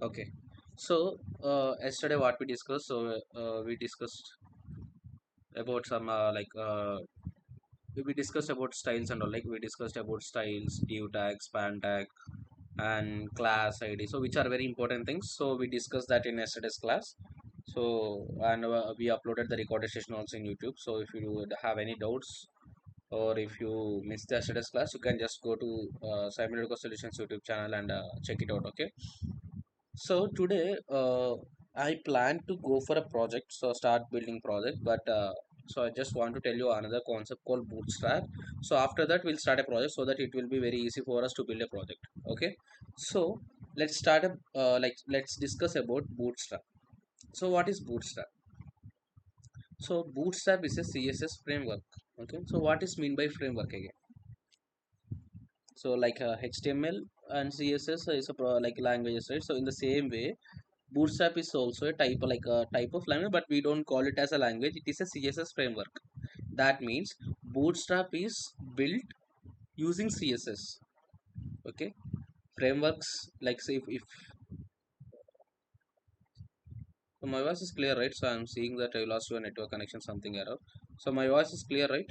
Okay. So yesterday what we discussed, we discussed about some we discussed about styles and all. Like we discussed about styles, div tag, span tag, and class ID. So which are very important things. So we discussed that in yesterday's class. So and we uploaded the recorded session also in YouTube. So if you would have any doubts or if you missed the yesterday's class, you can just go to Simuleduco Solutions YouTube channel and check it out. Okay. So today, I plan to go for a project, so start building project. But so I just want to tell you another concept called bootstrap. So after that, we'll start a project so that it will be very easy for us to build a project. Okay. So let's start a let's discuss about bootstrap. So what is bootstrap? So bootstrap is a CSS framework. Okay. So what is mean by framework again? So like HTML and CSS is a like languages, right? So in the same way, Bootstrap is also a type of language, but we don't call it as a language. It is a CSS framework. That means Bootstrap is built using CSS. Okay, frameworks like say if so my voice is clear, right? So I'm seeing that I lost your network connection, something error. So my voice is clear, right?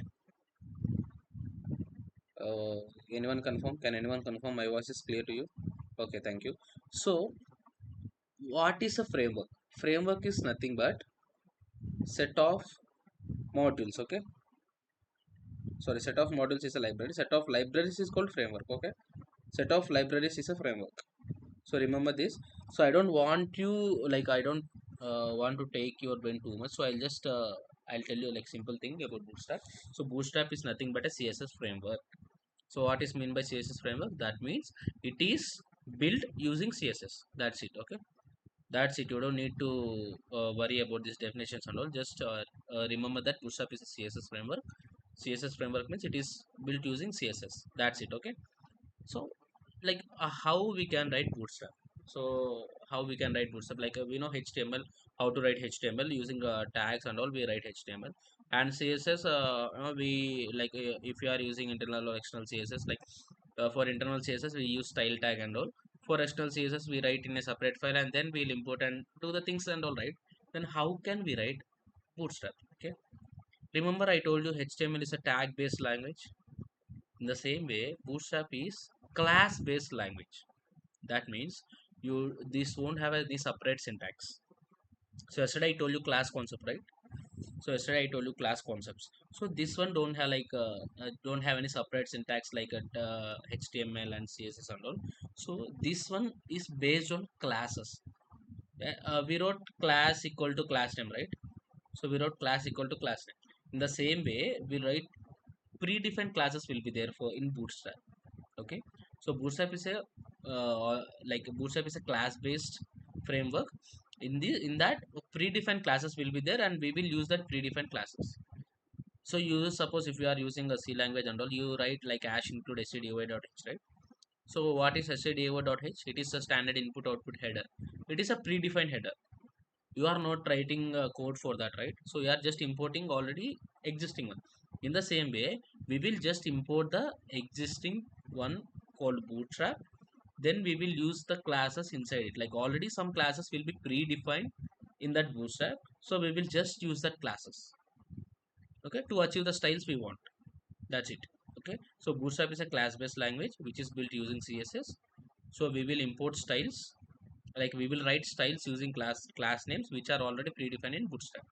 Uh, anyone confirm? Can anyone confirm my voice is clear to you? Okay, thank you. So what is a framework? Framework is nothing but set of modules. Okay, sorry, set of modules is a library, set of libraries is called framework. Okay, set of libraries is a framework. So remember this. So I don't want you, like I don't want to take your brain too much, so I'll tell you like simple thing about bootstrap. So bootstrap is nothing but a CSS framework. So what is mean by CSS framework? That means it is built using CSS. That's it. Okay, that's it. You don't need to worry about these definitions and all. Just remember that bootstrap is a CSS framework. CSS framework means it is built using CSS. That's it. Okay. So like how we can write bootstrap. So how we can write bootstrap, like we know HTML, how to write HTML using tags and all, we write HTML. And CSS, we like if you are using internal or external CSS, like for internal CSS we use style tag and all. For external CSS we write in a separate file and then we'll import and do the things and all, right? Then how can we write bootstrap? Okay, remember I told you HTML is a tag based language. In the same way, Bootstrap is class-based language. That means this won't have any separate syntax. So yesterday I told you class concept, right? So yesterday I told you class concepts. So this one don't have any separate syntax like HTML and CSS and all. So this one is based on classes. We wrote class equal to class name, right? So we wrote class equal to class name. In the same way, we write predefined classes will be there for in Bootstrap. Okay, so bootstrap is a class based framework. In that, predefined classes will be there and we will use that predefined classes. So you suppose if you are using a C language and all, you write like hash include stdoy.h, right? So what is stdoy.h? It is a standard input output header. It is a predefined header. You are not writing code for that, right? So you are just importing already existing one. In the same way, we will just import the existing one called bootstrap. Then we will use the classes inside it, like already some classes will be predefined in that bootstrap. So we will just use that classes, okay, to achieve the styles we want. That's it. Okay, so bootstrap is a class based language which is built using CSS. So we will import styles, like we will write styles using class names which are already predefined in bootstrap.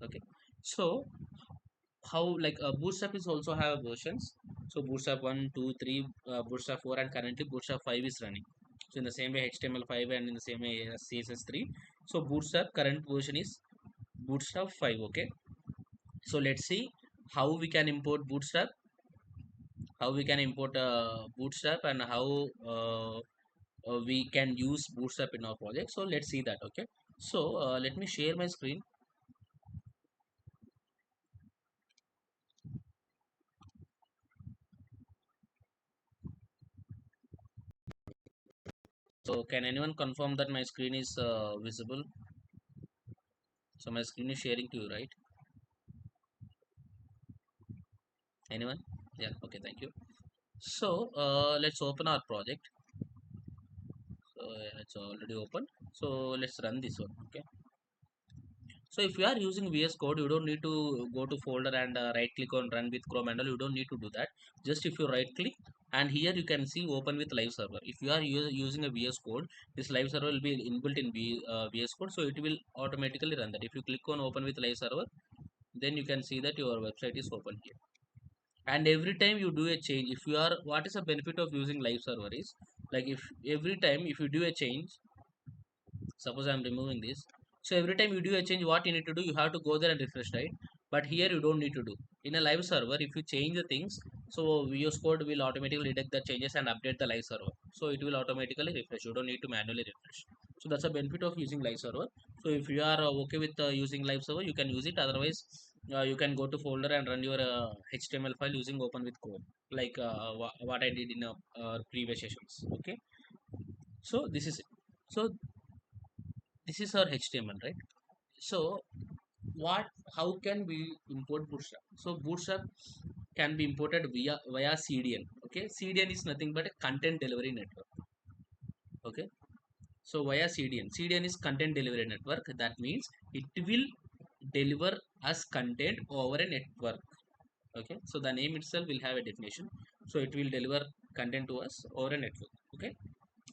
Okay, so how like bootstrap is also have versions. So bootstrap 1 2 3, bootstrap 4, and currently bootstrap 5 is running. So in the same way HTML5 and in the same way CSS3. So bootstrap current version is bootstrap 5. Okay, so let's see how we can import bootstrap, how we can import bootstrap, and how we can use bootstrap in our project. So let's see that. Okay, so let me share my screen. So can anyone confirm that my screen is visible? So my screen is sharing to you, right? Anyone? Yeah, okay, thank you. So let's open our project. it's already open. So let's run this one. Okay. So if you are using VS Code, you don't need to go to folder and right click on run with Chrome and all. You don't need to do that. Just if you right click and here you can see open with live server. If you are using a VS Code, this live server will be inbuilt in VS Code, so it will automatically run that. If you click on open with live server, then you can see that your website is open here. And every time you do a change, if you are, what is the benefit of using live server is, like if every time if you do a change, suppose I'm removing this, so every time you do a change, what you need to do, you have to go there and refresh, right? But here you don't need to do. In a live server, if you change the things, so VS Code will automatically detect the changes and update the live server, so it will automatically refresh. You don't need to manually refresh. So that's a benefit of using live server. So if you are okay with using live server, you can use it. Otherwise, you can go to folder and run your HTML file using open with Chrome, like what I did in previous sessions. Okay. So this is it. So this is our HTML, right? So what, how can we import Bootstrap? So Bootstrap can be imported via CDN. Okay, CDN is nothing but a content delivery network. Okay, so via CDN is content delivery network. That means it will deliver us content over a network. Okay, so the name itself will have a definition. So it will deliver content to us over a network. Okay,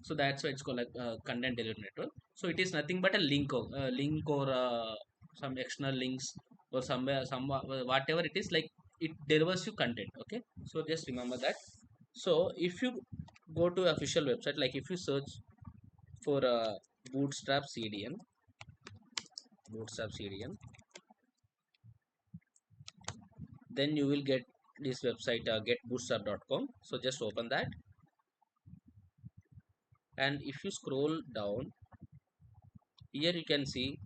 so that's why it's called like content delivery network. So it is nothing but a link or some external links or somewhere some whatever it is, like it delivers you content. Okay, so just remember that. So if you go to official website, like if you search for bootstrap cdn bootstrap cdn, then you will get this website, getbootstrap.com. So just open that, and if you scroll down, here you can see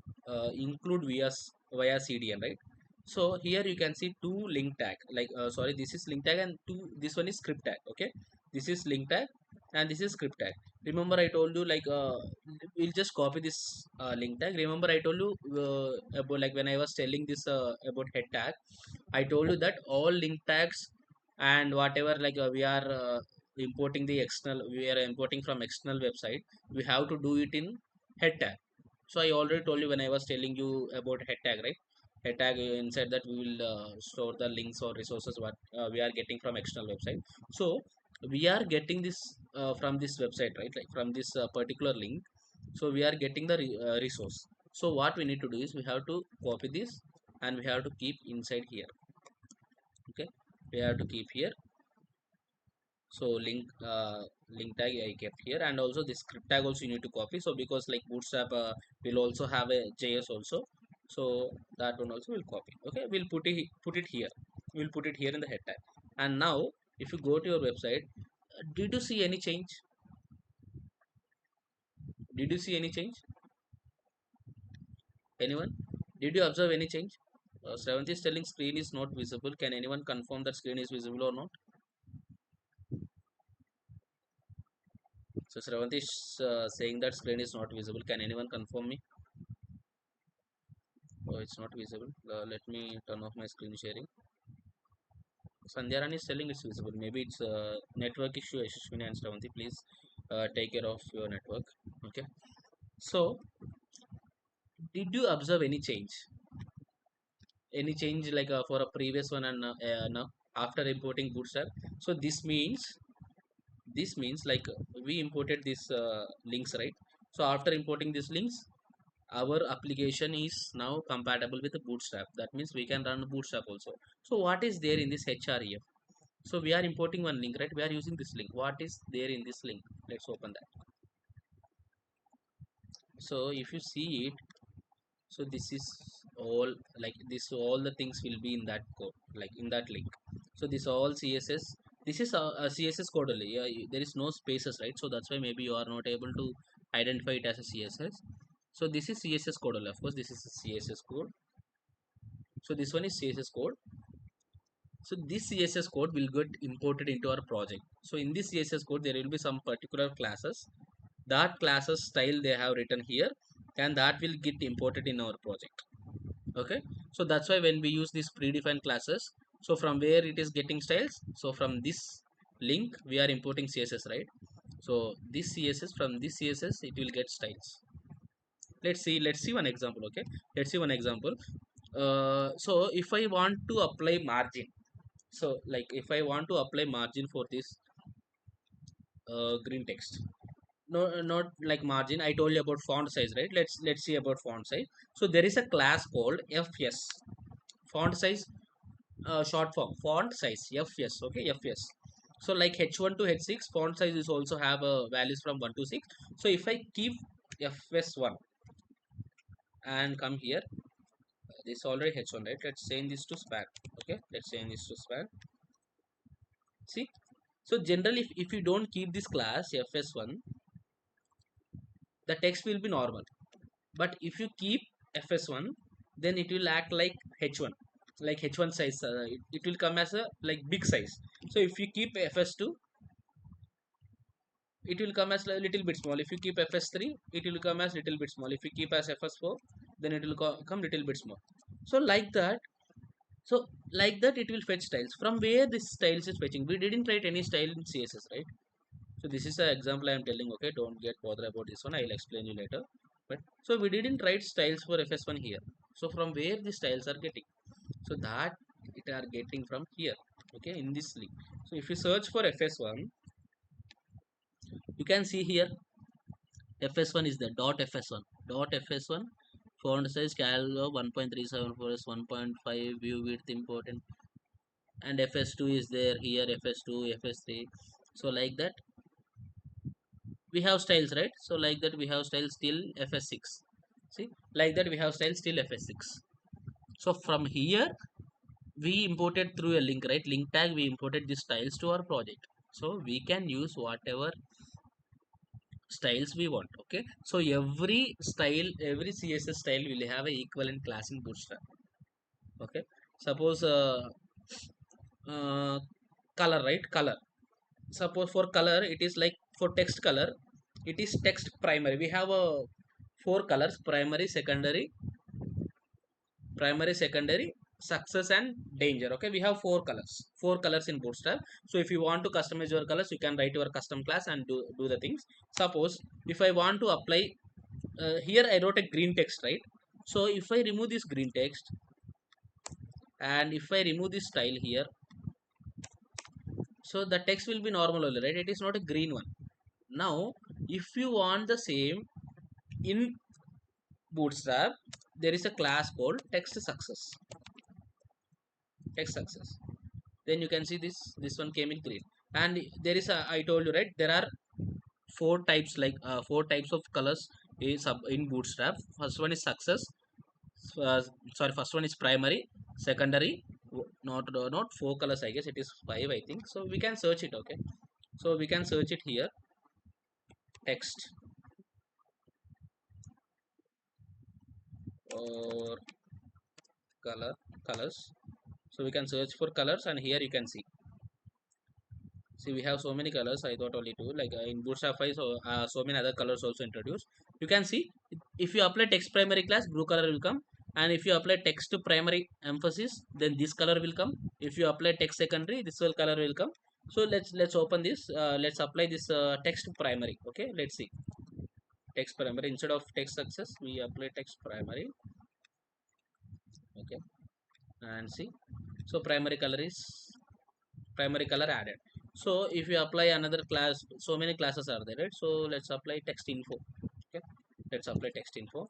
include via CDN, right? So here you can see two link tag, like sorry, this is link tag and two, this one is script tag. Okay, this is link tag and this is script tag. Remember I told you, like we'll just copy this link tag. Remember I told you about, like when I was telling this about head tag, I told you that all link tags and whatever, like we are importing from external website, we have to do it in head tag. So I already told you when I was telling you about head tag, right? Head tag, inside that we will store the links or resources what we are getting from external website. So we are getting this from this website, right? Like from this particular link. So we are getting the resource. So what we need to do is we have to copy this and we have to keep inside here. Okay, we have to keep here. So link tag I kept here, and also this script tag also you need to copy. So because like bootstrap will also have a JS also, so that one also will copy. Okay, we'll put it here. We'll put it here in the head tag. And now if you go to your website, did you see any change? Did you see any change? Anyone? Did you observe any change? Seventh is telling screen is not visible. Can anyone confirm that screen is visible or not? So Sravanti is saying that screen is not visible. Can anyone confirm me? Oh, it's not visible. Let me turn off my screen sharing. Sandhyaran is telling it's visible. Maybe it's a network issue. Ashwini and Sravanti, please take care of your network. Okay. So, did you observe any change? Any change like for a previous one and now after importing Bootstrap? So this means like we imported these links, right? So after importing these links, our application is now compatible with the Bootstrap. That means we can run Bootstrap also. So what is there in this href? So we are importing one link, right? We are using this link. What is there in this link? Let's open that. So if you see it, so this is all, like this, all the things will be in that code, like in that link. So this all CSS, this is a CSS code only. Yeah, there is no spaces, right? So that's why maybe you are not able to identify it as a CSS. So this is CSS code only. Of course, this is a CSS code. So this one is CSS code. So this CSS code will get imported into our project. So in this CSS code, there will be some particular classes. That classes style they have written here, and that will get imported in our project. Okay. So that's why when we use these predefined classes, so from where it is getting styles. So from this link, we are importing CSS, right? So this css, from this css it will get styles. Let's see one example. Okay, let's see one example. So if I want to apply margin, so like if I want to apply margin for this green text, no, not like margin, I told you about font size, right? Let's see about font size. So there is a class called fs, font size, short form font size, fs. Okay, fs. So like h1 to h6 font size is also have values from 1 to 6. So if I keep fs1 and come here, this already h1, right? Let's change this to span. Okay, let's change this to span. See, so generally if you don't keep this class fs1, the text will be normal. But if you keep fs1, then it will act like h1, like h1 size. It will come as a like big size. So if you keep fs2, it will come as a little bit small. If you keep fs3, it will come as little bit small. If you keep as fs4, then it will come little bit small. So like that. So like that it will fetch styles. From where this styles is fetching? We didn't write any style in css, right? So this is the example I am telling. Okay, don't get bothered about this one, I will explain you later. But so we didn't write styles for fs1 here. So from where the styles are getting? So that it are getting from here. Okay, in this link. So if you search for fs1, you can see here fs1 is the dot fs1, dot fs1, font size cal 1.374 is 1.5, view width important, and fs2 is there here, fs2, fs3. So like that we have styles, right? So like that we have styles till fs6. See, like that we have styles till fs6. So from here we imported through a link, right? Link tag, we imported these styles to our project. So we can use whatever styles we want. Okay, so every style, every css style will have a equivalent class in bootstrap. Okay, suppose uh, color, right? Color, suppose for color it is like, for text color it is text primary. We have a four colors: primary, secondary, secondary, success, and danger. Okay, we have four colors in bootstrap. So if you want to customize your colors, you can write your custom class and do the things. Suppose if I want to apply, here I wrote a green text, right? So if I remove this green text and if I remove this style here, so the text will be normal only, right? It is not a green one. Now if you want the same in bootstrap, there is a class called text success. Then you can see this one came in green. And there is a, I told you, right, there are four types, like four types of colors is in bootstrap. First one is success, uh, sorry, first one is primary, secondary, not four colors, I guess it is five, I think. So we can search it. Okay, so we can search it here, text or colors. So we can search for colors, and here you can see we have so many colors. I thought only two, like in bootstrap 5, so so many other colors also introduced. You can see, if you apply text primary class, blue color will come. And if you apply text to primary emphasis, then this color will come. If you apply text secondary, this will color will come. So let's open this, let's apply this text primary. Okay, let's see. Text primary, instead of text success we apply text primary. Okay, and see, so primary color added. So if you apply another class, so many classes are there, right? So let's apply text info. Okay, let's apply text info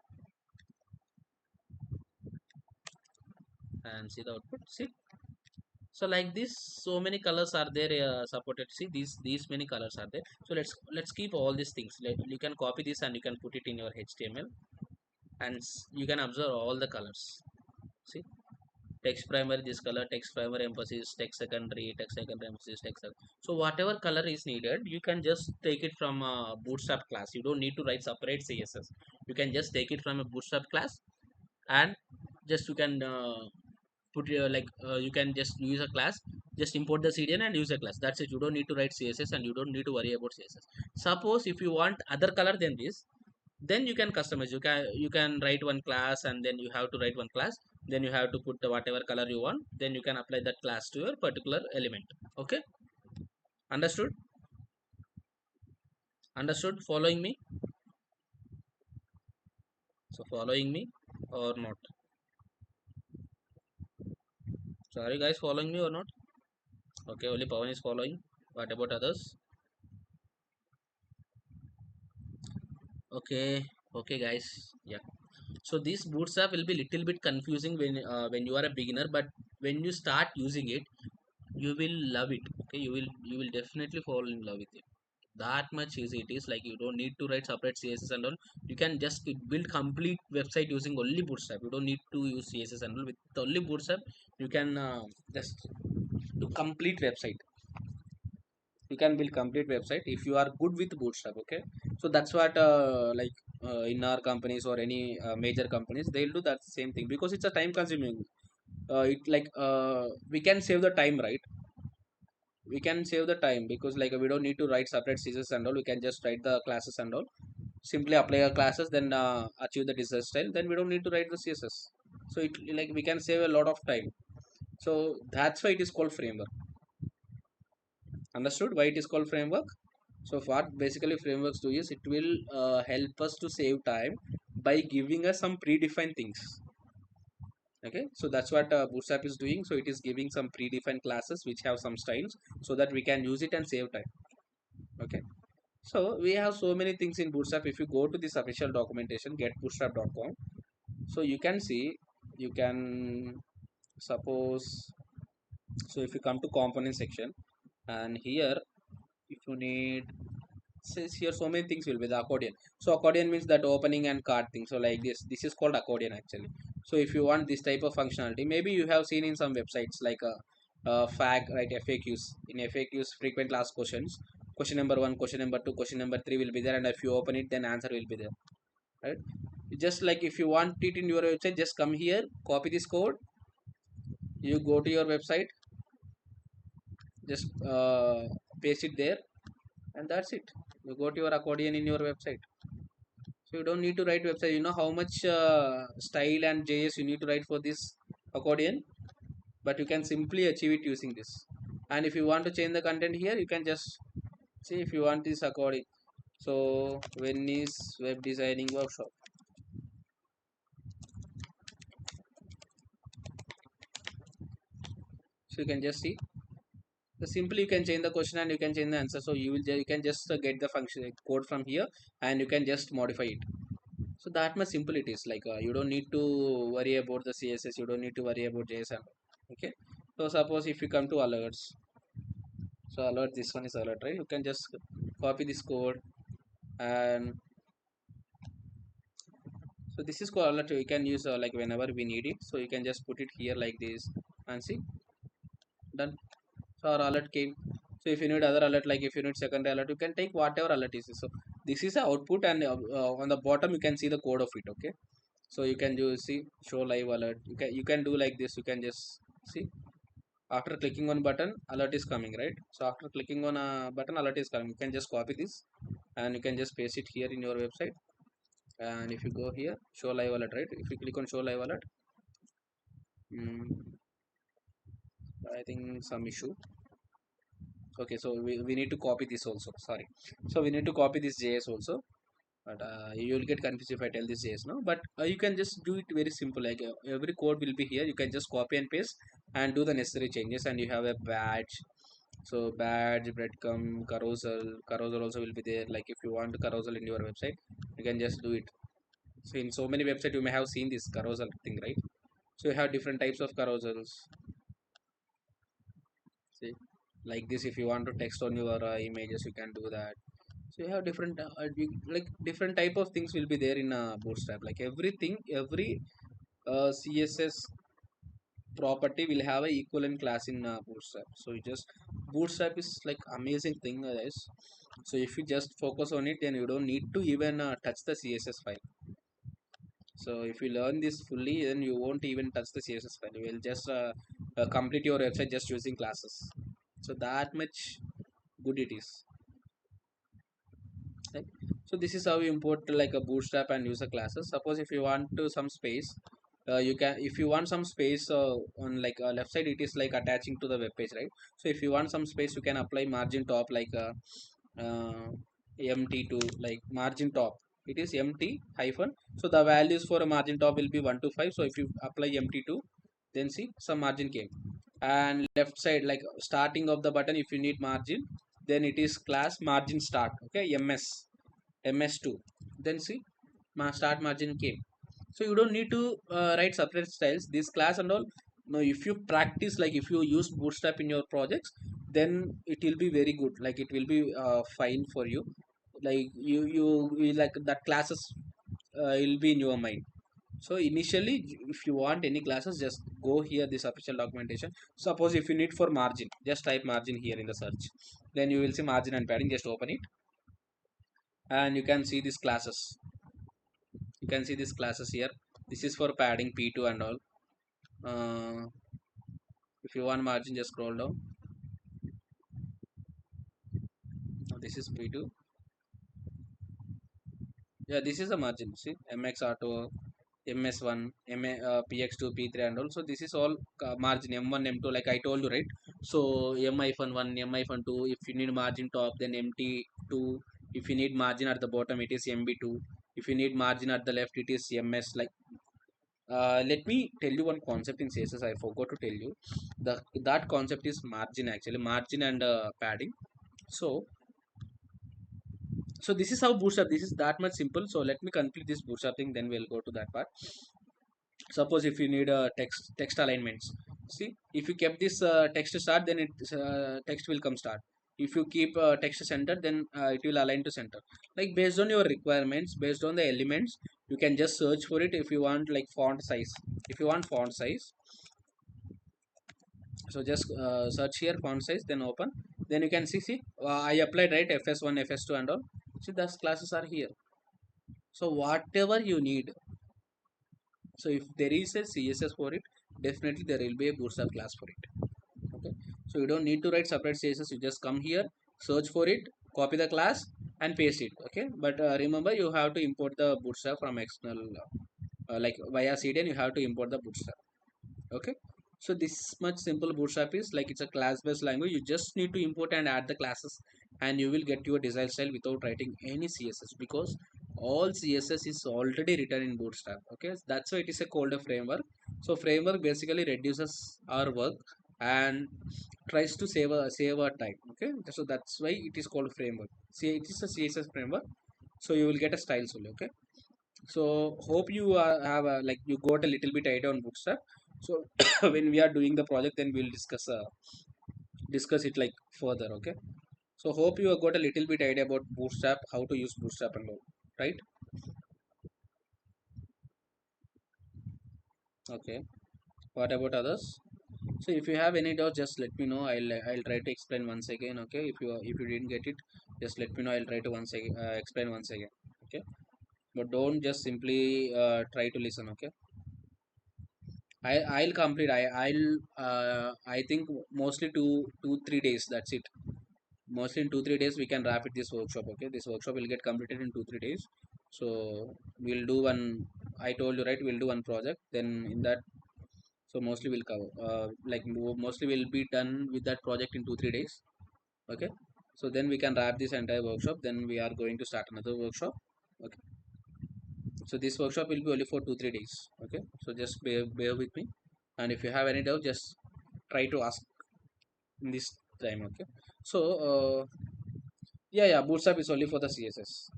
and see the output. See, so like this, so many colors are there, supported. See, these many colors are there. So let's keep all these things. You can copy this and you can put it in your html, and you can observe all the colors. See, text primary this color, text primary emphasis, text secondary emphasis, so whatever color is needed, you can just take it from a bootstrap class. You don't need to write separate css. You can just take it from a bootstrap class, and just you can put your, like you can just use a class, just import the cdn and use a class. That's it. You don't need to write css, and you don't need to worry about css. Suppose if you want other color than this, then you can customize. You can write one class, and then you have to write one class, then you have to put the whatever color you want, then you can apply that class to your particular element. Okay, understood? Understood? Following me? So following me or not? Sorry guys, following me or not? Okay, only Pawan is following. What about others? Okay, okay guys. Yeah. So this bootstrap will be little bit confusing when you are a beginner, but when you start using it, you will love it. Okay, you will definitely fall in love with it. That much easy it is. Like you don't need to write separate CSS and all. You can just build complete website using only bootstrap. You don't need to use CSS and all. With only bootstrap, you can just do complete website. You can build complete website if you are good with bootstrap. Okay, so that's what in our companies or any major companies they'll do that same thing because it's a time consuming. It like we can save the time, right? We can save the time because like we don't need to write separate css and all. We can just write the classes and all, simply apply our classes, then achieve the design style, then we don't need to write the css. So it like we can save a lot of time. So that's why it is called framework. Understood why it is called framework? So what basically frameworks do is it will help us to save time by giving us some predefined things. Okay, so that's what bootstrap is doing. So it is giving some predefined classes which have some styles so that we can use it and save time. Okay, so we have so many things in bootstrap. If you go to this official documentation getbootstrap.com, so you can see, you can suppose, so if you come to component section, and here if you need, says here so many things will be the accordion. So accordion means that opening and card thing. So like this is called accordion actually. So if you want this type of functionality, maybe you have seen in some websites like a fag, right? FAQs. In FAQs, frequent asked questions, question number one, question number two, question number three will be there, and if you open it, then answer will be there, right? Just like if you want it in your website, just come here, copy this code, you go to your website, just paste it there, and that's it. You go to your accordion in your website. So you don't need to write website. You know how much style and JS you need to write for this accordion, but you can simply achieve it using this. And if you want to change the content here, you can just see if you want this accordion. So when is web designing workshop? So you can just see. So simply you can change the question and you can change the answer. So you can just get the function code from here and you can just modify it. So that much simple it is. Like you don't need to worry about the CSS. You don't need to worry about JSON. Okay. So suppose if you come to alerts, so alert, this one is alert, right? You can just copy this code, and so this is called alert. You can use like whenever we need it. So you can just put it here like this and see, done. So our alert came. So if you need other alert, like if you need secondary alert, you can take whatever alert is. So this is the output, and on the bottom you can see the code of it. Okay. So you can do see show live alert. You can do like this. You can just see, after clicking on button alert is coming, right? So after clicking on a button alert is coming. You can just copy this and you can just paste it here in your website. And if you go here, show live alert, right? If you click on show live alert, mm, I think some issue. Okay, so we need to copy this also, sorry. So we need to copy this JS also, but you will get confused if I tell this JS, no? But you can just do it very simple. Like every code will be here. You can just copy and paste and do the necessary changes, and you have a badge. So badge, breadcrumb, carousel also will be there. Like if you want carousel in your website, you can just do it. So in so many websites you may have seen this carousel thing, right? So you have different types of carousels. See, like this, if you want to text on your images, you can do that. So you have different like different type of things will be there in Bootstrap. Like everything, every CSS property will have a equivalent class in Bootstrap. So you just Bootstrap is like amazing thing, guys. So if you just focus on it, then you don't need to even touch the CSS file. So if you learn this fully, then you won't even touch the CSS file. You will just complete your website just using classes. So that much good it is. Right? So this is how you import like a bootstrap and user classes. Suppose if you want to some space, you can, if you want some space on like left side, it is like attaching to the web page, right? So if you want some space, you can apply margin top like MT2, like margin top, it is MT hyphen. So the values for a margin top will be 1 to 5. So if you apply MT2, then see some margin came. And left side, like starting of the button, if you need margin, then it is class margin start, okay, ms2. Then see my start margin came. So you don't need to write separate styles, this class and all. No, if you practice, like if you use bootstrap in your projects, then it will be very good, like it will be fine for you. Like you like that classes will be in your mind. So initially, if you want any classes, just go here this official documentation. Suppose if you need for margin, just type margin here in the search, then you will see margin and padding. Just open it and you can see these classes. You can see these classes here. This is for padding p2 and all. If you want margin, just scroll down. This is p2. Yeah, this is the margin. See, mx auto, ms1, px2, p3 and all. So this is all margin m1 m2, like I told you, right? So m-1, m-2, if you need margin top, then mt2. If you need margin at the bottom, it is mb2. If you need margin at the left, it is ms. Like let me tell you one concept in CSS. I forgot to tell you. That concept is margin, actually margin and padding. So so this is how bootstrap, this is that much simple. So let me complete this bootstrap thing, then we'll go to that part. Suppose if you need a text alignments, see, if you kept this text start, then it text will come start. If you keep text center, then it will align to center. Like based on your requirements, based on the elements, you can just search for it. If you want like font size, if you want font size, so just search here font size, then open. Then you can see I applied, right, fs1 fs2 and all. See, those classes are here. So whatever you need, so if there is a css for it, definitely there will be a bootstrap class for it. Okay, so you don't need to write separate css, you just come here, search for it, copy the class and paste it. Okay, but remember, you have to import the bootstrap from external, like via cdn you have to import the bootstrap. Okay, so this much simple bootstrap is, like it's a class based language. You just need to import and add the classes, and you will get your design style without writing any css, because all css is already written in bootstrap. Okay, that's why it is a called a framework. So framework basically reduces our work and tries to save our time. Okay, so that's why it is called framework. See, it is a css framework, so you will get a style only. Okay, so hope you have like you got a little bit idea on bootstrap. So when we are doing the project, then we'll discuss it like further. Okay, so hope you have got a little bit idea about bootstrap, how to use bootstrap and all, right? Okay, what about others? So if you have any doubt, just let me know. I'll try to explain once again. Okay, if you didn't get it, just let me know. I'll try to once again explain once again. Okay, but don't just simply try to listen. Okay, I'll complete. I think mostly 2 3 days. That's it. Mostly in 2 3 days we can wrap it this workshop. Okay, this workshop will get completed in 2 3 days. So we'll do one. I told you, right, we'll do one project. Then in that, so mostly we'll cover. Mostly we'll be done with that project in 2 3 days. Okay. So then we can wrap this entire workshop. Then we are going to start another workshop. Okay. So this workshop will be only for 2 3 days. Okay. So just bear with me. And if you have any doubt, just try to ask in this time. Okay, so yeah, bootstrap is only for the css.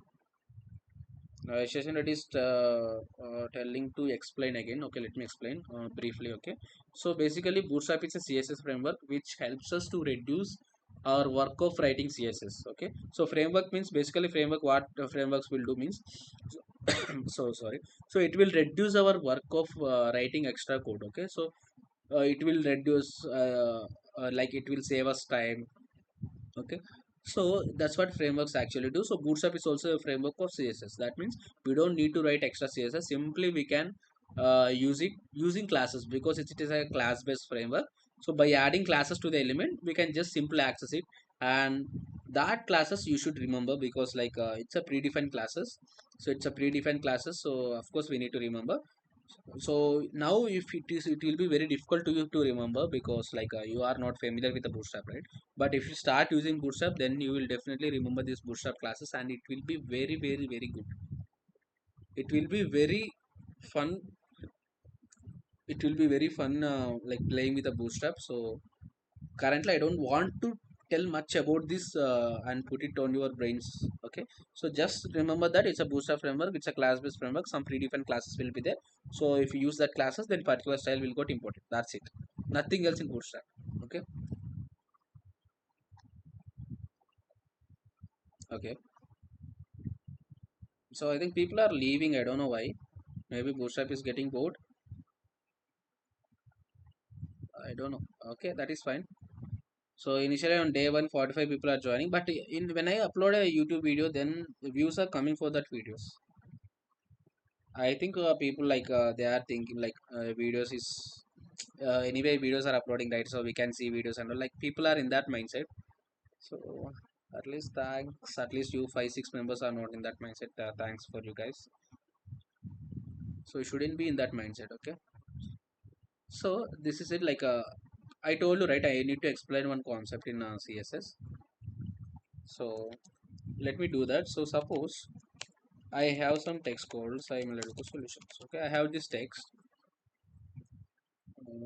Session that is telling to explain again. Okay, let me explain briefly. Okay, so basically bootstrap is a css framework which helps us to reduce our work of writing css. Okay, so framework means, basically framework, what frameworks will do means, so sorry, so it will reduce our work of writing extra code. Okay, so it will reduce like it will save us time. Okay, so that's what frameworks actually do. So bootstrap is also a framework of css. That means we don't need to write extra css, simply we can use it using classes, because it is a class based framework. So by adding classes to the element, we can just simply access it. And that classes you should remember, because like it's a predefined classes. So it's a predefined classes, so of course we need to remember. So now if it will be very difficult to you to remember, because like you are not familiar with the bootstrap, right? But if you start using bootstrap, then you will definitely remember these bootstrap classes, and it will be very very very good. It will be very fun. It will be very fun, like playing with a bootstrap. So currently I don't want to tell much about this and put it on your brains. Okay, so just remember that it's a bootstrap framework, it's a class based framework, some predefined classes will be there. So if you use that classes, then particular style will get imported. That's it, nothing else in bootstrap. Okay. Okay, so I think people are leaving, I don't know why. Maybe bootstrap is getting bored, I don't know. Okay, that is fine. So initially on day one, 45 people are joining, but in when I upload a YouTube video, then the views are coming for that videos. I think people like they are thinking like videos is anyway videos are uploading, right, so we can see videos and all. Like people are in that mindset. So at least thanks, at least you 5 6 members are not in that mindset. Thanks for you guys. So you shouldn't be in that mindset. Okay. So this is it. Like I told you, right, I need to explain one concept in CSS. So let me do that. So suppose I have some text called Simuleduco Solutions. Okay, I have this text.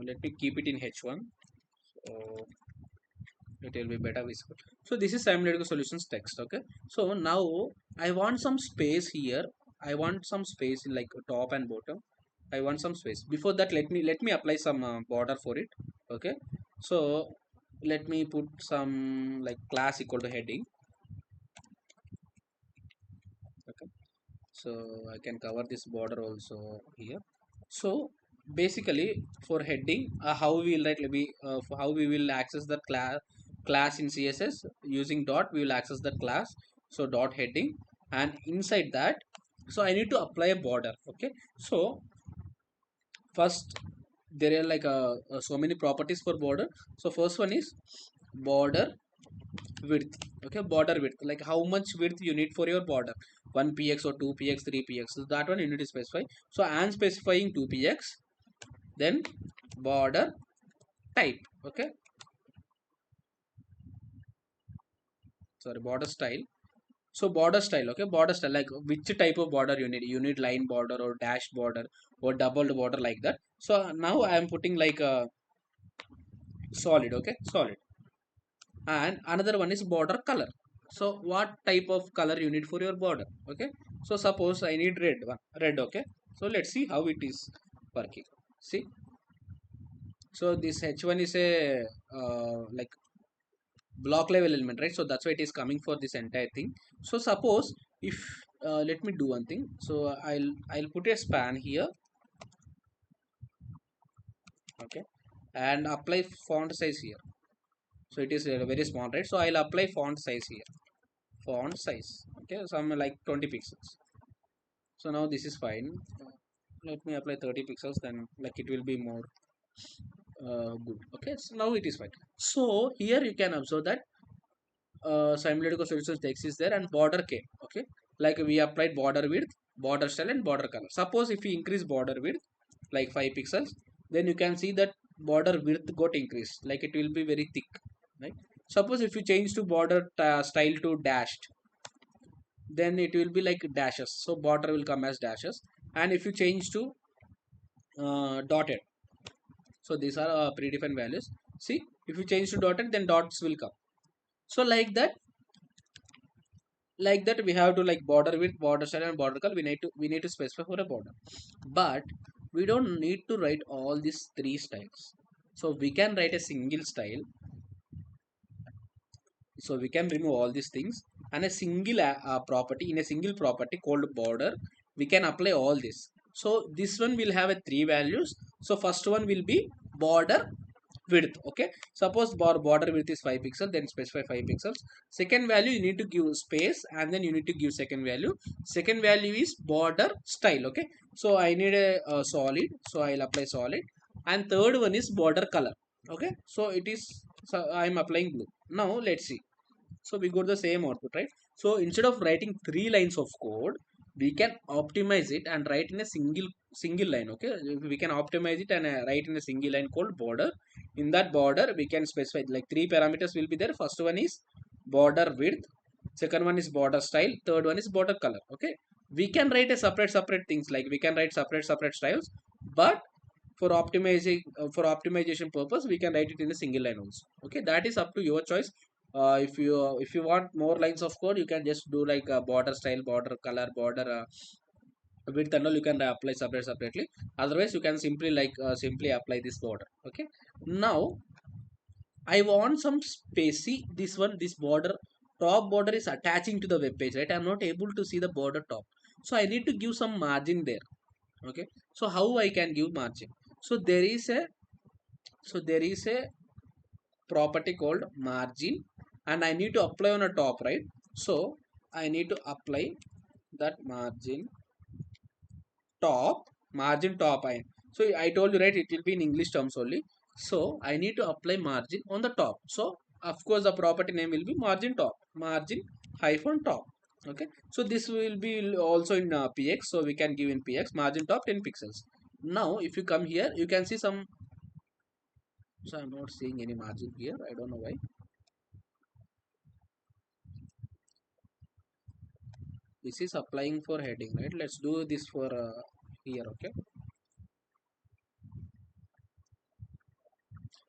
Let me keep it in H1. So it will be better visible. So this is Simuleduco Solutions text. Okay, so now I want some space here. I want some space in like top and bottom. I want some space. Before that, let me apply some border for it. Okay, so let me put some like class equal to heading. Okay, so I can cover this border also here. So basically for heading, how we will write, how we will access the class in CSS using dot, we will access the class. So dot heading, and inside that, so I need to apply a border. Okay, so first there are like so many properties for border. So first one is border width. Okay, border width, like how much width you need for your border, 1 px or 2 px, 3 px, so that one you need to specify. So I am specifying 2 px. Then border type. Okay, sorry, border style. So border style. Okay, border style, like which type of border you need. You need line border or dash border or doubled border, like that. So now I am putting like a solid. Okay, solid. And another one is border color. So what type of color you need for your border? Okay, so suppose I need red one, red. Okay, so let's see how it is working. See, so this h1 is a like block level element, right? So that's why it is coming for this entire thing. So suppose if let me do one thing. So I'll put a span here. Okay, and apply font size here. So it is very small, right? So I'll apply font size here. Font size, okay, some like 20 pixels. So now this is fine. Let me apply 30 pixels, then like it will be more good. Okay, so now it is fine. So here you can observe that Simuleduco Solutions text is there and border came. Okay, like we applied border width, border style, and border color. Suppose if we increase border width like 5 pixels, then you can see that border width got increased, like it will be very thick, right? Suppose if you change to border style to dashed, then it will be like dashes, so border will come as dashes. And if you change to dotted, so these are predefined values. See, if you change to dotted, then dots will come. So like that we have to like border width, border style, and border color, we need to specify for a border. But we don't need to write all these three styles. So we can write a single style. So we can remove all these things, and a single property, in a single property called border, we can apply all this. So this one will have a three values. So first one will be border width. Okay, suppose border width is 5 pixels, then specify 5 pixels. Second value you need to give space, and then you need to give second value. Second value is border style. Okay, so I need a solid, so I'll apply solid. And third one is border color. Okay, so it is, so I'm applying blue. Now let's see. So we got the same output, right? So instead of writing three lines of code, we can optimize it and write in a single line. Okay, we can optimize it and write in a single line called border. In that border we can specify like three parameters will be there. First one is border width, second one is border style, third one is border color. Okay, we can write a separate things, like we can write separate styles, but for optimizing for optimization purpose we can write it in a single line also. Okay, that is up to your choice. If you want more lines of code, you can just do like a border style, border color, border width and all, you can apply separately. Otherwise you can simply simply apply this border. Okay, now I want some space. See this one, this border, top border is attaching to the web page, right? I'm not able to see the border top, so I need to give some margin there. Okay, so how I can give margin? So there is a property called margin, and I need to apply on a top, right? So I need to apply that margin top, margin top. So I told you, right, it will be in English terms only. So I need to apply margin on the top. So of course the property name will be margin top, margin hyphen top. Okay, so this will be also in px, so we can give in px margin top 10 pixels. Now if you come here you can see some. So I'm not seeing any margin here, I don't know why. This is applying for heading, right? Let's do this for here. Okay,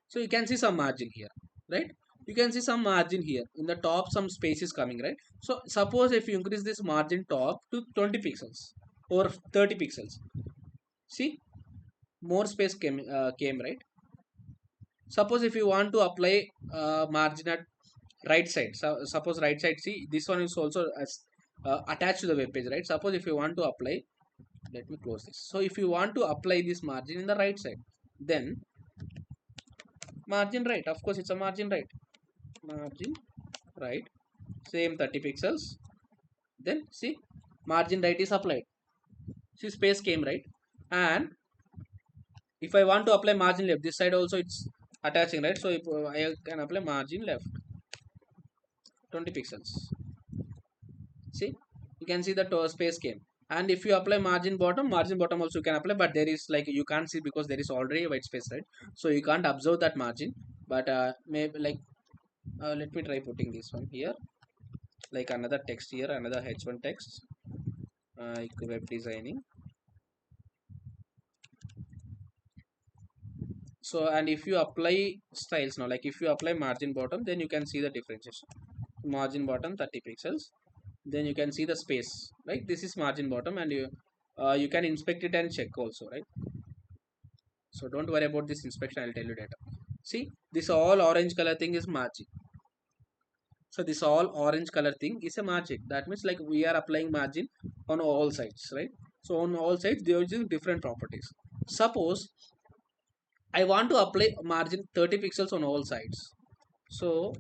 so you can see some margin here, right? You can see some margin here in the top, some space is coming, right? So suppose if you increase this margin top to 20 pixels or 30 pixels, see, more space came, right? Suppose if you want to apply margin at right side, so suppose right side, see this one is also as attached to the web page, right? Suppose if you want to apply, let me close this. So if you want to apply this margin in the right side, then margin right, of course it's a margin right, margin right, same 30 pixels. Then see, margin right is applied. See, space came, right? And if I want to apply margin left, this side also it's attaching, right? So if I can apply margin left 20 pixels, see, you can see the space came. And if you apply margin bottom also you can apply, but there is like you can't see because there is already a white space, right? So you can't observe that margin. But maybe like let me try putting this one here, like another text here, another h1 text, like web designing. So and if you apply styles now, like if you apply margin bottom, then you can see the differentiation. Margin bottom 30 pixels, then you can see the space, right? This is margin bottom, and you can inspect it and check also, right? So don't worry about this inspection, I'll tell you later. See, this all orange color thing is margin. So this all orange color thing is a margin. That means like we are applying margin on all sides, right? So on all sides they are using different properties. Suppose I want to apply margin 30 pixels on all sides. So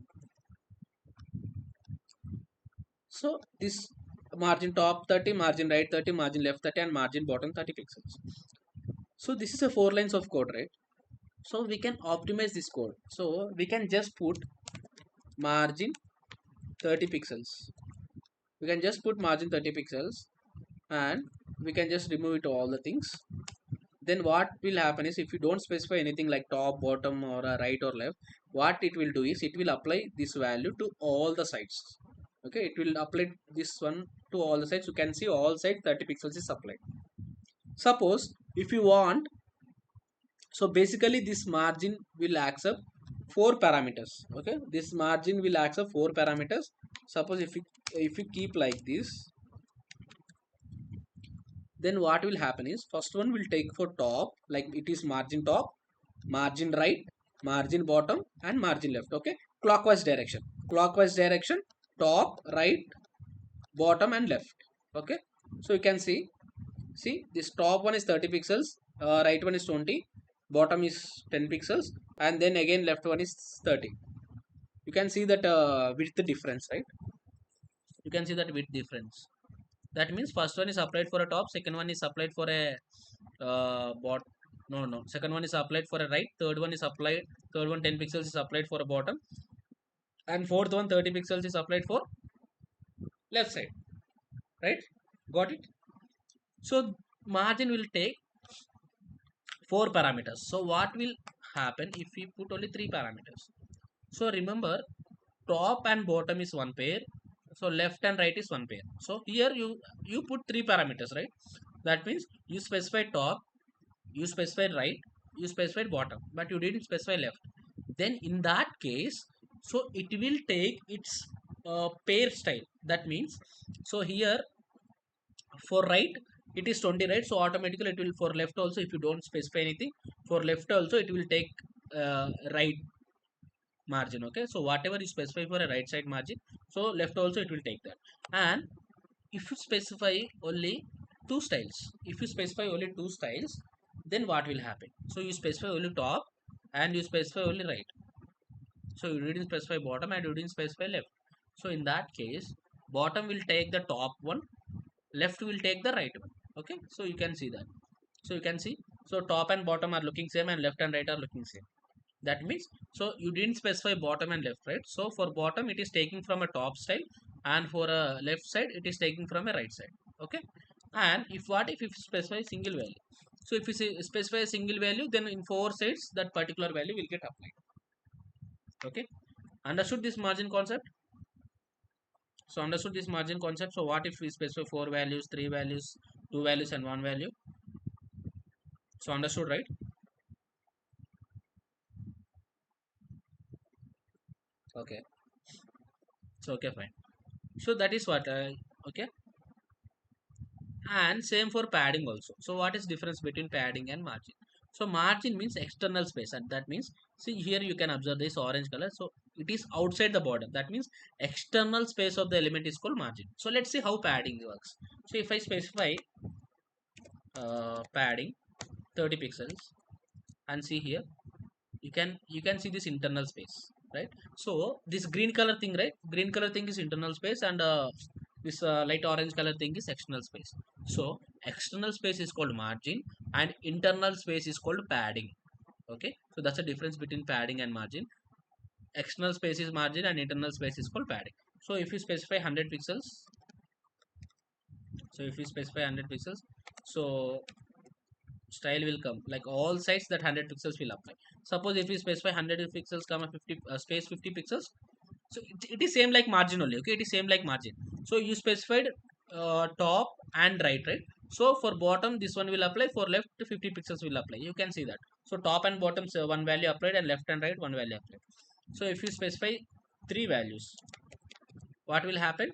this margin top 30, margin right 30, margin left 30, and margin bottom 30 pixels. So this is a 4 lines of code, right? So we can optimize this code. So we can just put margin 30 pixels. We can just put margin 30 pixels, and we can just remove it all the things. Then what will happen is, if you don't specify anything like top, bottom, or right or left, what it will do is it will apply this value to all the sides. Okay, it will apply this one to all the sides. You can see all sides 30 pixels is applied. Suppose if you want, so basically this margin will accept 4 parameters. Okay, this margin will accept 4 parameters. Suppose if you keep like this, then what will happen is, first one will take for top, like it is margin top, margin right, margin bottom, and margin left. Okay, clockwise direction, top, right, bottom, and left. Okay, so you can see this top one is 30 pixels, right one is 20, bottom is 10 pixels, and then again left one is 30. You can see that width difference, right? You can see that width difference. That means first one is applied for a top, second one is applied for a bot no, second one is applied for a right, third one is applied, third one 10 pixels is applied for a bottom, and fourth one 30 pixels is applied for left side, right? Got it? So margin will take four parameters. So what will happen if we put only three parameters? So remember, top and bottom is one pair, so left and right is one pair. So here you put three parameters, right? That means you specify top, you specified right, you specified bottom, but you didn't specify left. Then in that case, so it will take its pair style. That means, so here for right it is 20, right? So automatically it will, for left also, if you don't specify anything, for left also it will take right margin. Okay, so whatever you specify for a right side margin, so left also it will take that. And if you specify only two styles, if you specify only two styles, then what will happen? So you specify only top and you specify only right, so you didn't specify bottom and you didn't specify left. So in that case, bottom will take the top one, left will take the right one. Okay, so you can see that. So you can see, so top and bottom are looking same and left and right are looking same. That means, so you didn't specify bottom and left, right? So for bottom it is taking from a top style, and for a left side it is taking from a right side. Okay, and if what if you specify single value, so if you say specify a single value, then in four sides that particular value will get applied. Okay, understood this margin concept? So understood this margin concept. So what if we specify four values, three values, two values and one value? So understood, right? Okay, so okay, fine. So that is what okay. And same for padding also. So what is difference between padding and margin? So margin means external space, and that means, see here you can observe this orange color, so it is outside the border. That means external space of the element is called margin. So let's see how padding works. So if I specify padding 30 pixels, and see here, you can see this internal space, right? So this green color thing, right? Green color thing is internal space, and this light orange color thing is external space. So external space is called margin and internal space is called padding. Okay, so that's the difference between padding and margin. External space is margin and internal space is called padding. So if you specify 100 pixels, so if you specify 100 pixels, so style will come like all sides that 100 pixels will apply. Suppose if you specify 100 pixels comma 50 space 50 pixels, so it is same like margin only. Okay, it is same like margin. So you specified top and right, right? So for bottom this one will apply, for left 50 pixels will apply. You can see that. So top and bottom, so one value applied, and left and right one value applied. So if you specify three values, what will happen?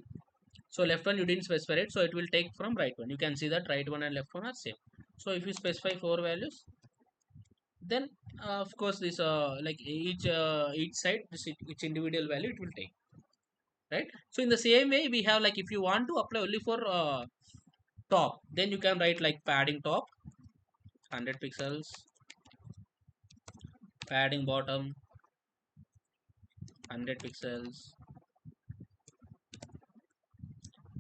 So left one you didn't specify it, so it will take from right one. You can see that right one and left one are same. So if you specify four values, then of course this like each side this each individual value it will take, right? So in the same way we have, like if you want to apply only for top, then you can write like padding top 100 pixels, padding bottom 100 pixels,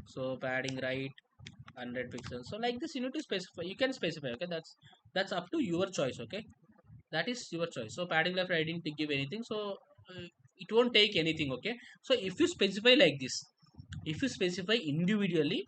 so padding right 100 pixels. So like this you need to specify, you can specify. Okay, that's up to your choice. Okay, that is your choice. So padding left I didn't give anything, so it won't take anything. Okay, so if you specify like this, if you specify individually,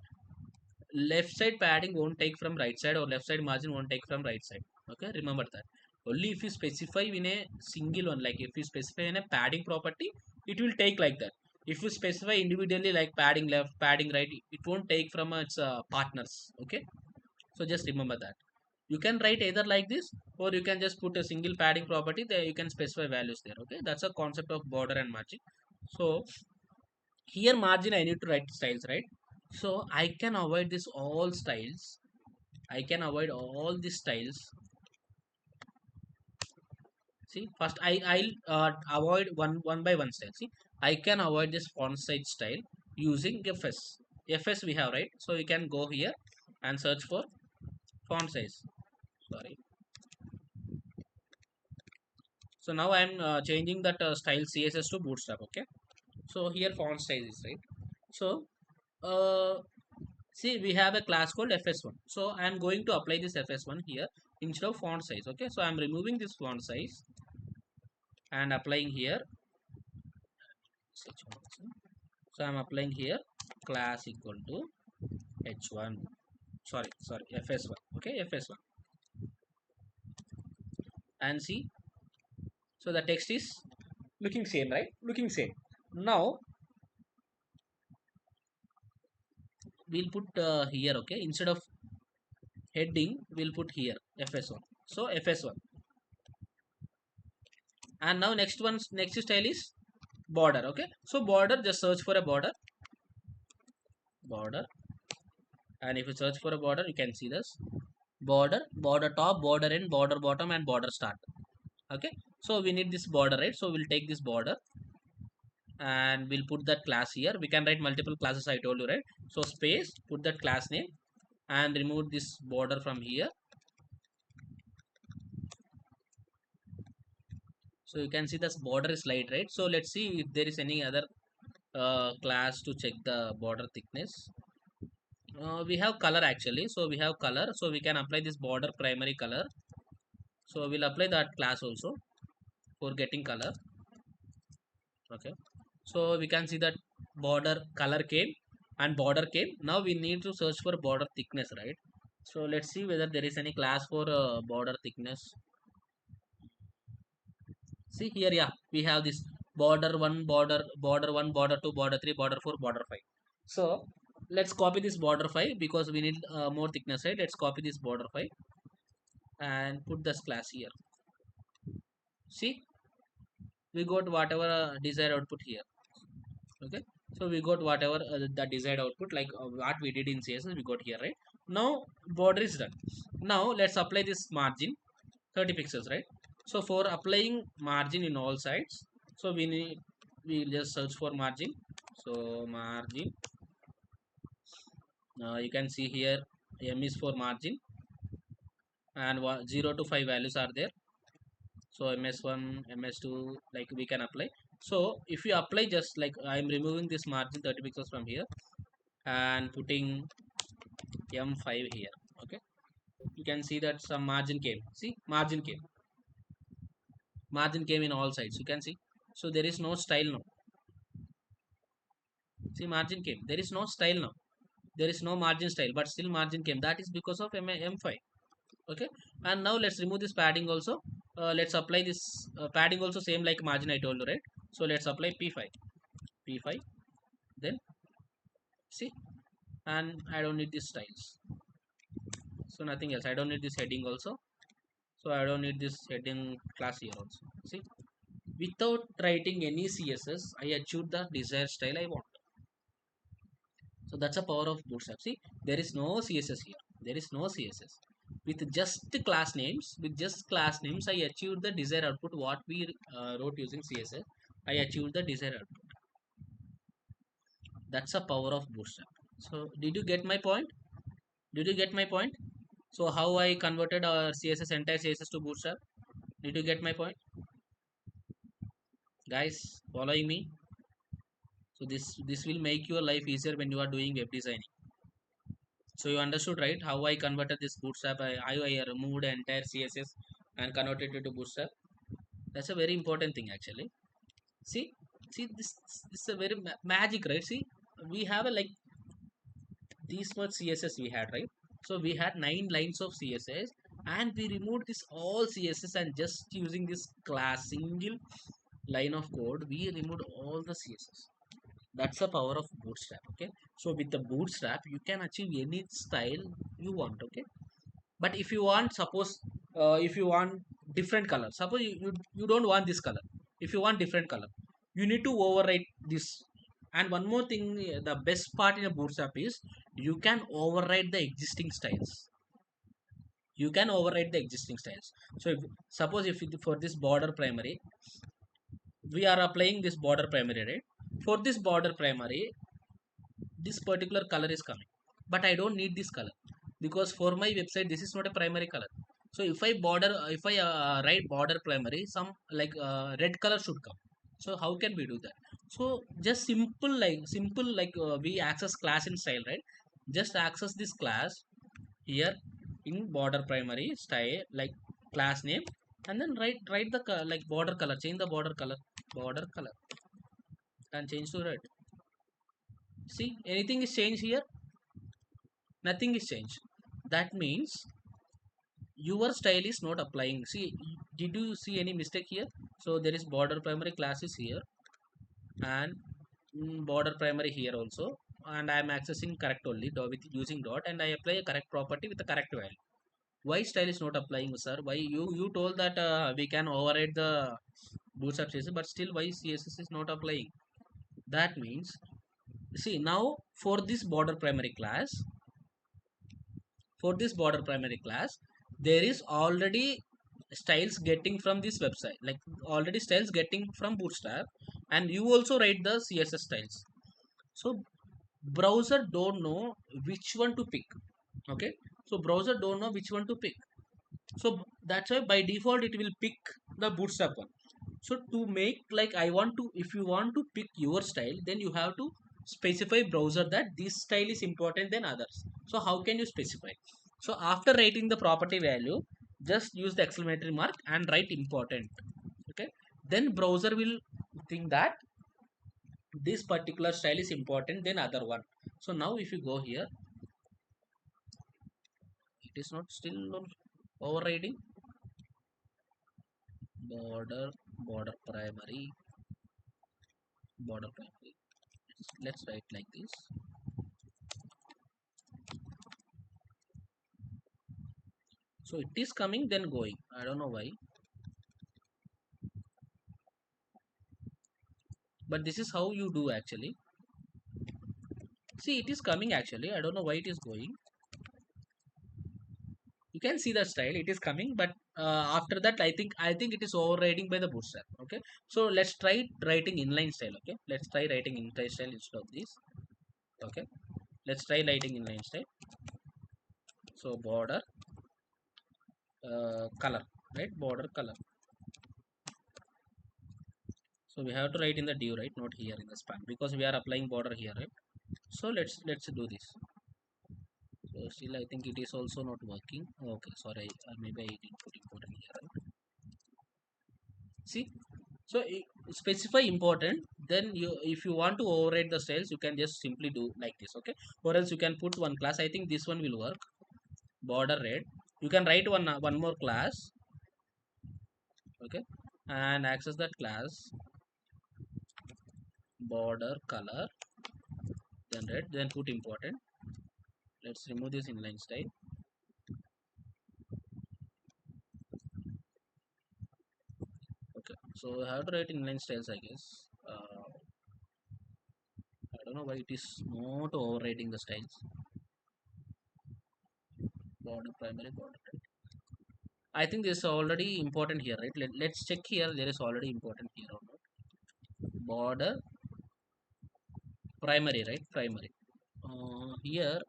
left side padding won't take from right side, or left side margin won't take from right side. Okay, remember that. Only if you specify in a single one, like if you specify in a padding property, it will take like that. If you specify individually like padding left, padding right, it won't take from its partners. Okay, so just remember that. You can write either like this, or you can just put a single padding property there, you can specify values there. Okay, that's a concept of border and margin. So here margin I need to write styles, right? So I can avoid this all styles, I can avoid all these styles. See, first I'll avoid one by one style. See, I can avoid this font size style using fs we have, right? So you can go here and search for font size. Sorry. So now I'm changing that style css to bootstrap. Okay, so here font size is right. So uh, see, we have a class called fs1, so I am going to apply this fs1 here instead of font size. Okay, so I'm removing this font size and applying here. So I'm applying here class equal to h1. sorry, fs1. Okay, fs1, and see, so the text is looking same, right? Looking same. Now we'll put here, okay, instead of heading we'll put here fs1. So fs1, and now next style is border. Okay, so border, just search for a border, and if you search for a border you can see this border top, border end, border bottom, and border start. Okay, so we need this border, right? So we'll take this border and we'll put that class here. We can write multiple classes, I told you, right? So space, put that class name, and remove this border from here. So you can see this border is light, right? So let's see if there is any other class to check the border thickness. We have color actually, so we have color, so we can apply this border primary color. So we'll apply that class also for getting color. Okay, so we can see that border color came and border came. Now we need to search for border thickness, right? So let's see whether there is any class for border thickness. See here, yeah, we have this border 1, border 1, border 2, border 3, border 4, border 5. So let's copy this border 5 because we need more thickness, right? Let's copy this border 5 and put this class here. See, we got whatever desired output here. Okay, so we got whatever the desired output, like what we did in css we got here, right? Now border is done. Now let's apply this margin 30 pixels, right? So for applying margin in all sides, so we'll just search for margin. So margin, you can see here m is for margin, and 0 to 5 values are there. So ms1, ms2, like we can apply. So if you apply, just like I'm removing this margin 30 pixels from here and putting m5 here. Okay, you can see that some margin came. See, margin came in all sides, you can see. So there is no style now. See, margin came, there is no style now, there is no margin style, but still margin came. That is because of m5. Okay, and now let's remove this padding also. Let's apply this padding also, same like margin I told you, right? So let's apply p5, then see, and I don't need these styles, so nothing else. I don't need this heading also, so I don't need this heading class here also. See, without writing any css I achieved the desired style I want. So that's a power of bootstrap. See, there is no css here, there is no css. With just class names I achieved the desired output what we wrote using css. I achieved the desired output. That's a power of bootstrap. So did you get my point? Did you get my point? So how I converted our css, entire css to bootstrap? Did you get my point, guys? Following me? So this will make your life easier when you are doing web designing. So you understood, right? How I converted this bootstrap? I removed entire css and converted it to bootstrap. That's a very important thing actually. See, this is a very magic, right? See, we have a like this much css we had, right? So we had 9 lines of css, and we removed this all css, and just using this class single line of code we removed all the css. That's the power of bootstrap. Okay, so with the bootstrap you can achieve any style you want. Okay, but if you want, suppose if you want different color, suppose you don't want this color. If you want different color, you need to overwrite this. And one more thing, the best part in a bootstrap is you can override the existing styles. You can override the existing styles. So suppose if for this border primary we are applying this border primary, right? For this border primary, this particular color is coming, but I don't need this color because for my website this is not a primary color. So if I write border primary, some like red color should come. So how can we do that? So just simple like we access class in style, right? Just access this class here in border primary style, like class name, and then write the like border color, change the border color, and change to red. See, anything is changed here? Nothing is changed. That means your style is not applying. See, did you see any mistake here? So there is border primary classes here, and border primary here also, and I am accessing correct only with using dot, and I apply a correct property with the correct value. Why style is not applying, sir? Why you told that we can override the bootstrap CSS, but still why CSS is not applying? That means, see, now for this border primary class, there is already styles getting from this website, like already styles getting from bootstrap, and you also write the CSS styles. So browser don't know which one to pick. Okay, so browser don't know which one to pick. So that's why by default it will pick the bootstrap one. So to make, like, I want to, if you want to pick your style, then you have to specify browser that this style is important than others. So how can you specify? So after writing the property value, just use the exclamatory mark and write important. Okay, then browser will think that this particular style is important than other one. So now if you go here, it is not still overriding border, primary, border primary. Let's write like this. So it is coming then going, I don't know why, but this is how you do actually. See, it is coming actually, I don't know why it is going. You can see the style, it is coming, but after that I think it is overriding by the bootstrap. Okay, so let's try writing inline style. Okay, let's try writing inline style instead of this. Okay, let's try writing inline style. So border color, right? Border color. So we have to write in the div, right? Not here in the span, because we are applying border here, right? So let's do this. So still I think it is also not working. Okay, sorry, maybe I didn't put important here, right? See, so specify important. Then you, if you want to override the styles, you can just simply do like this. Okay, or else you can put one class. I think this one will work. Border red. You can write one more class. Okay, and access that class border color, then red, then put important. Let's remove this inline style. Okay, so I have to write inline styles, I guess. I don't know why it is not overriding the styles. Border primary, border red. I think this is already important here, right? Let's check here. There is already important here or not. Border primary, right? Primary. Here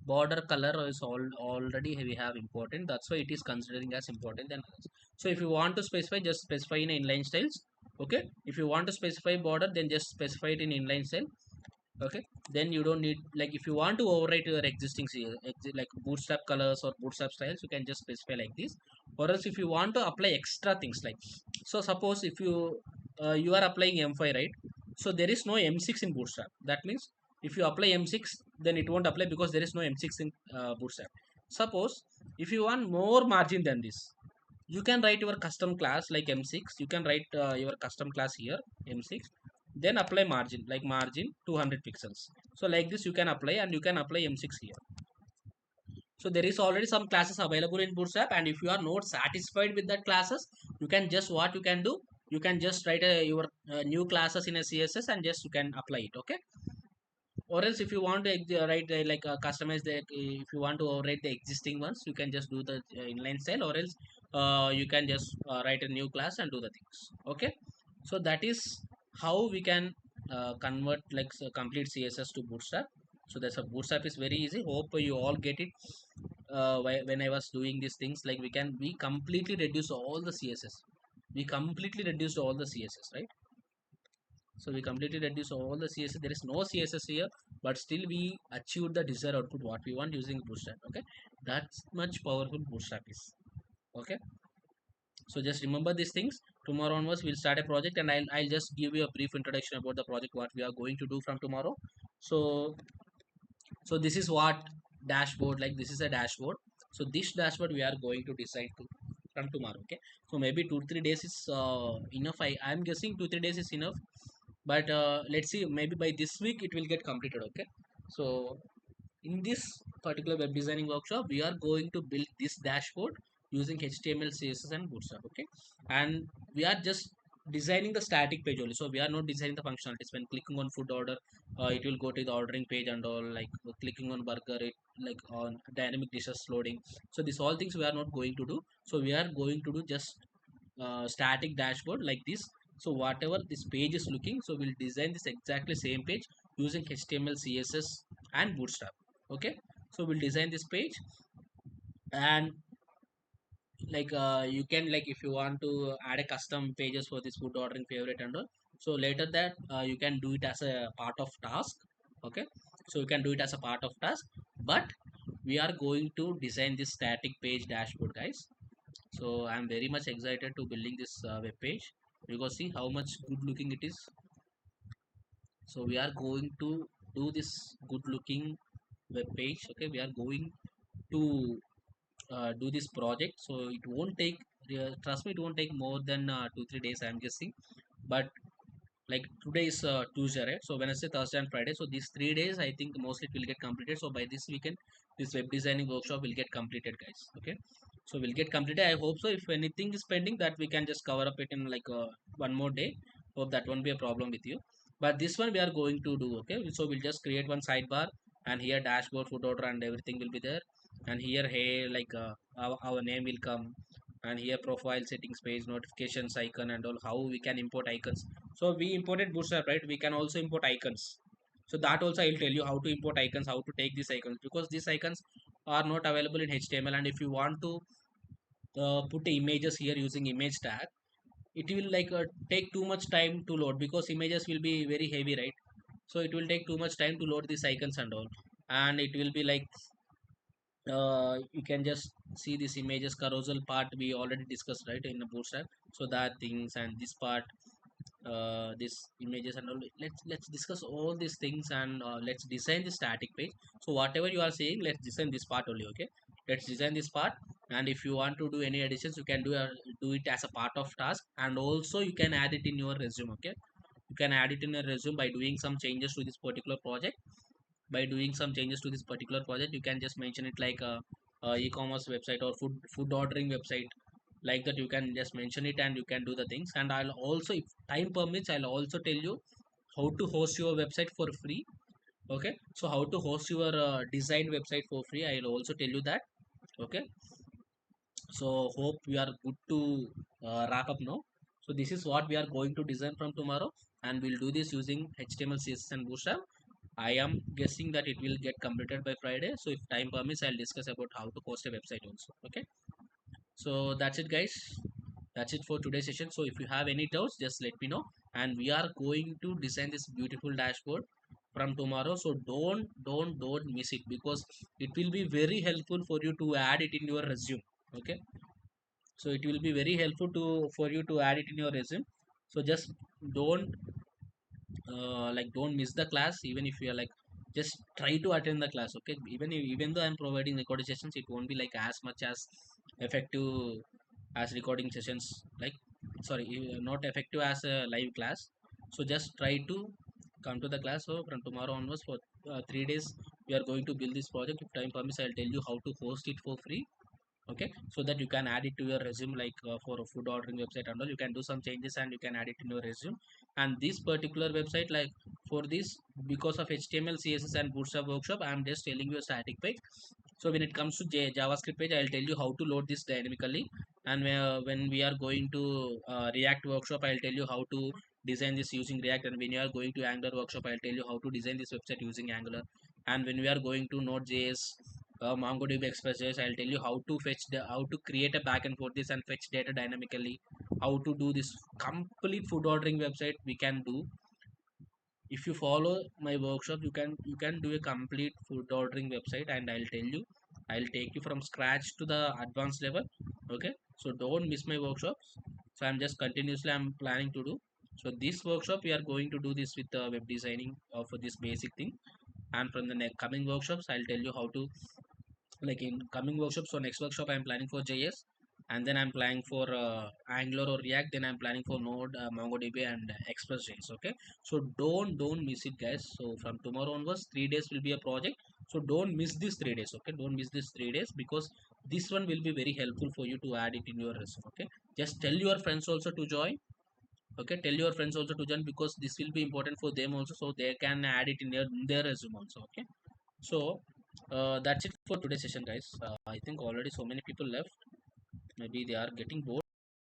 border color is already we have important. That's why it is considering as important than others. So if you want to specify, just specify in inline styles. Okay, if you want to specify border, then just specify it in inline style. Okay, then you don't need, like, if you want to overwrite your existing like bootstrap colors or bootstrap styles, you can just specify like this. Or else if you want to apply extra things, like, so suppose if you are applying m5, right? So there is no m6 in bootstrap. That means if you apply m6, then it won't apply because there is no m6 in bootstrap. Suppose if you want more margin than this, you can write your custom class like m6. You can write your custom class here, m6, then apply margin, like margin 200 pixels. So like this you can apply, and you can apply m6 here. So there is already some classes available in bootstrap, and if you are not satisfied with that classes, you can just, what you can do, you can just write your new classes in a css and just you can apply it. Okay, or else if you want to write like customize the, if you want to override the existing ones, you can just do the inline style, or else you can just write a new class and do the things. Okay, so that is how we can convert, like, complete css to bootstrap. So that's a bootstrap is very easy. Hope you all get it. When I was doing these things, like, we completely reduce all the css, we completely reduced all the css, right? So we completely reduce all the css. There is no css here, but still we achieved the desired output what we want using bootstrap. Okay, that's much powerful bootstrap is. Okay, so just remember these things. Tomorrow onwards we'll start a project, and I'll just give you a brief introduction about the project what we are going to do from tomorrow. So So this is what dashboard, like this is a dashboard. So this dashboard we are going to design to from tomorrow. Okay, so maybe 2 3 days is enough. I'm guessing 2 3 days is enough, but let's see, maybe by this week it will get completed. Okay, so in this particular web designing workshop we are going to build this dashboard using html, css and bootstrap. Okay, and we are just designing the static page only, so we are not designing the functionalities. When clicking on food order, it will go to the ordering page and all, like clicking on burger, it like on dynamic dishes loading. So these all things we are not going to do. So we are going to do just static dashboard like this. So whatever this page is looking, so we'll design this exactly same page using html, css and bootstrap. Okay, so we'll design this page, and like you can, like if you want to add a custom pages for this food ordering favorite and all, so later that you can do it as a part of task. Okay, so you can do it as a part of task, but we are going to design this static page dashboard, guys. So I'm very much excited to building this web page, because see how much good looking it is. So we are going to do this good looking web page. Okay, we are going to do this project, so it won't take, trust me, it won't take more than 2 3 days, I'm guessing. But like today is Tuesday, right? So Wednesday, Thursday and Friday, so these 3 days I think mostly it will get completed. So by this weekend this web designing workshop will get completed, guys. Okay, so we'll get completed, I hope so. If anything is pending, that we can just cover up it in like one more day. Hope that won't be a problem with you. But this one we are going to do. Okay, so we'll just create one sidebar, and here dashboard, food order and everything will be there. And here, hey, like our name will come, and here profile settings page, notifications icon and all, how we can import icons. So we imported bootstrap, right? We can also import icons. So that also I'll tell you how to import icons, how to take these icons, because these icons are not available in html. And if you want to put the images here using image tag, it will like take too much time to load, because images will be very heavy, right? So it will take too much time to load these icons and all. And it will be like you can just see this images carousel part we already discussed, right, in the bootstrap. So that things and this part, this images and all, let's discuss all these things, and let's design the static page. So whatever you are saying, let's design this part only. Okay, let's design this part. And if you want to do any additions, you can do it as a part of task, and also you can add it in your resume. Okay, you can add it in your resume by doing some changes to this particular project. By doing some changes to this particular project, you can just mention it like a e-commerce website or food ordering website, like that. You can just mention it and you can do the things. And I'll also, if time permits, I'll also tell you how to host your website for free. Okay, so how to host your design website for free, I'll also tell you that. Okay, so hope we are good to wrap up now. So this is what we are going to design from tomorrow, and we'll do this using html, css and bootstrap. I am guessing that it will get completed by Friday. So if time permits, I'll discuss about how to post a website also. Okay. So that's it, guys. That's it for today's session. So if you have any doubts, just let me know. And we are going to design this beautiful dashboard from tomorrow. So don't miss it, because it will be very helpful for you to add it in your resume. Okay. So it will be very helpful to for you to add it in your resume. So just don't like don't miss the class. Even if you are like, just try to attend the class. Okay, even though I'm providing recording sessions, it won't be like as much as effective as recording sessions, like, sorry, not effective as a live class. So just try to come to the class. So from tomorrow onwards for 3 days we are going to build this project. If time permits, I'll tell you how to host it for free. Okay, so that you can add it to your resume, like for a food ordering website and all, you can do some changes and you can add it in your resume. And this particular website, like for this, because of html, css and bootstrap workshop, I'm just telling you a static page. So when it comes to javascript page, I'll tell you how to load this dynamically. And when we are going to react workshop, I'll tell you how to design this using react. And when you are going to angular workshop, I'll tell you how to design this website using angular. And when we are going to node.js, mongodb express.js, I'll tell you how to how to create a backend for this and fetch data dynamically. How to do this complete food ordering website we can do. If you follow my workshop, you can do a complete food ordering website, and I'll tell you, I'll take you from scratch to the advanced level. Okay, so don't miss my workshops. So I'm planning to do. So this workshop we are going to do this with web designing for this basic thing. and from the coming workshops I'll tell you how to, like in coming workshops. So next workshop I'm planning for JS, and then I'm planning for Angular or React, then I'm planning for Node, MongoDB, and Express.js. Okay, so don't miss it, guys. So from tomorrow onwards, 3 days will be a project. So don't miss these 3 days. Okay, don't miss these 3 days, because this one will be very helpful for you to add it in your resume. Okay, just tell your friends also to join. Okay, tell your friends also to join, because this will be important for them also, so they can add it in their resume also. Okay, so that's it for today's session, guys. I think already so many people left. Maybe they are getting bored.